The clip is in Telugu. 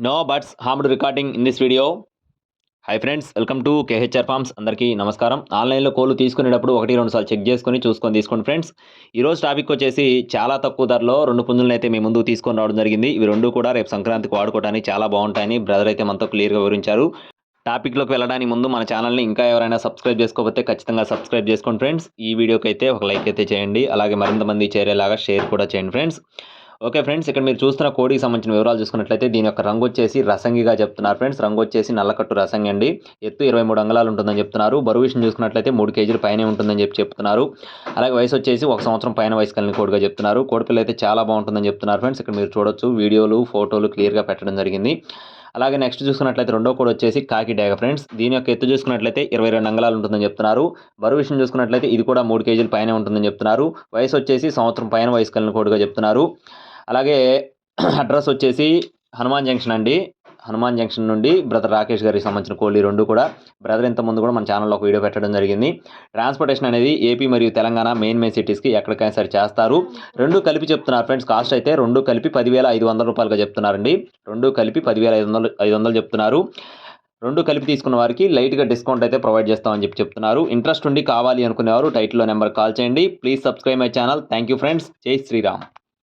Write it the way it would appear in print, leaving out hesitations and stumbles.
No birds harmed recording in this video. Hi friends, welcome to KHR Farms. అందరికీ నమస్కారం. ఆన్లైన్లో కోళ్ళు తీసుకునేటప్పుడు 1-2 సార్లు చెక్ చేసుకొని చూసుకొని తీసుకోండి ఫ్రెండ్స్. ఈరోజు టాపిక్ వచ్చేసి చాలా తక్కువ ధరలో 2 పుంజులను అయితే మీ ముందుకు తీసుకొని రావడం జరిగింది. ఇవి 2 కూడా రేపు సంక్రాంతికి వాడుకోవడానికి చాలా బాగుంటాయని బ్రదర్ అయితే మనతో క్లియర్గా వివరించారు. టాపిక్లోకి వెళ్ళడానికి ముందు మన ఛానల్ని ఇంకా ఎవరైనా సబ్స్క్రైబ్ చేసుకోకపోతే ఖచ్చితంగా సబ్స్క్రైబ్ చేసుకోండి ఫ్రెండ్స్. ఈ వీడియోకి అయితే ఒక లైక్ అయితే చేయండి, అలాగే మరింత మంది చేరేలాగా షేర్ కూడా చేయండి ఫ్రెండ్స్. ఓకే ఫ్రెండ్స్, ఇక్కడ మీరు చూస్తున్న కోడికి సంబంధించిన వివరాలు చూసుకున్నట్లయితే దీని యొక్క రంగు వచ్చేసి రసంగిగా చెప్తున్నారు ఫ్రెండ్స్. రంగు వచ్చేసి నల్లకట్టు రసంగి అండి. ఎత్తు 23 అంగుళాలు ఉంటుందని చెప్తున్నారు. బరువు విషయం చూసుకున్నట్లయితే 3 కేజీల పైనే ఉంటుందని చెప్తున్నారు. అలాగే వయసు వచ్చేసి 1 సంవత్సరం పైన వయసు కలిగిన కోడిగా చెప్తున్నారు. కోడిపిల్ల అయితే చాలా బాగుంటుందని చెప్తున్నారు ఫ్రెండ్స్. ఇక్కడ మీరు చూడొచ్చు, వీడియోలు ఫోటోలు క్లియర్గా పెట్టడం జరిగింది. అలాగే నెక్స్ట్ చూసుకున్నట్లయితే రెండో కోడి వచ్చేసి కాకి డేగ ఫ్రెండ్స్. దీని యొక్క ఎత్తు చూసుకున్నట్లయితే 22 అంగుళాలు ఉంటుందని చెప్తున్నారు. బరువు విషయం చూసుకున్నట్లయితే ఇది కూడా 3 కేజీల పైనే ఉంటుందని చెప్తున్నారు. వయసు వచ్చేసి సంవత్సరం పైన వయసు కలిగిన కోడిగా చెప్తున్నారు. అలాగే అడ్రస్ వచ్చేసి హనుమాన్ జంక్షన్ అండి. హనుమాన్ జంక్షన్ నుండి బ్రదర్ రాకేష్ గారికి సంబంధించిన కోళ్ళు 2 కూడా. బ్రదర్ ఇంతకుముందు కూడా మన ఛానల్లో ఒక వీడియో పెట్టడం జరిగింది. ట్రాన్స్పోర్టేషన్ అనేది ఏపీ మరియు తెలంగాణ మెయిన్ సిటీస్కి ఎక్కడికైనా సరే చేస్తారు. 2 కలిపి చెప్తున్నారు ఫ్రెండ్స్. కాస్ట్ అయితే 2 కలిపి 10,500 రూపాయలుగా చెప్తున్నారండి. 2 కలిపి 10,500 చెప్తున్నారు. 2 కలిపి తీసుకున్న వారికి లైట్గా డిస్కౌంట్ అయితే ప్రొవైడ్ చేస్తామని చెప్తున్నారు. ఇంట్రెస్ట్ ఉండి కావాలి అనుకునేవారు టైటిల్లో నెంబర్ కాల్ చేయండి. Please subscribe my channel. Thank you friends. జై శ్రీరామ్.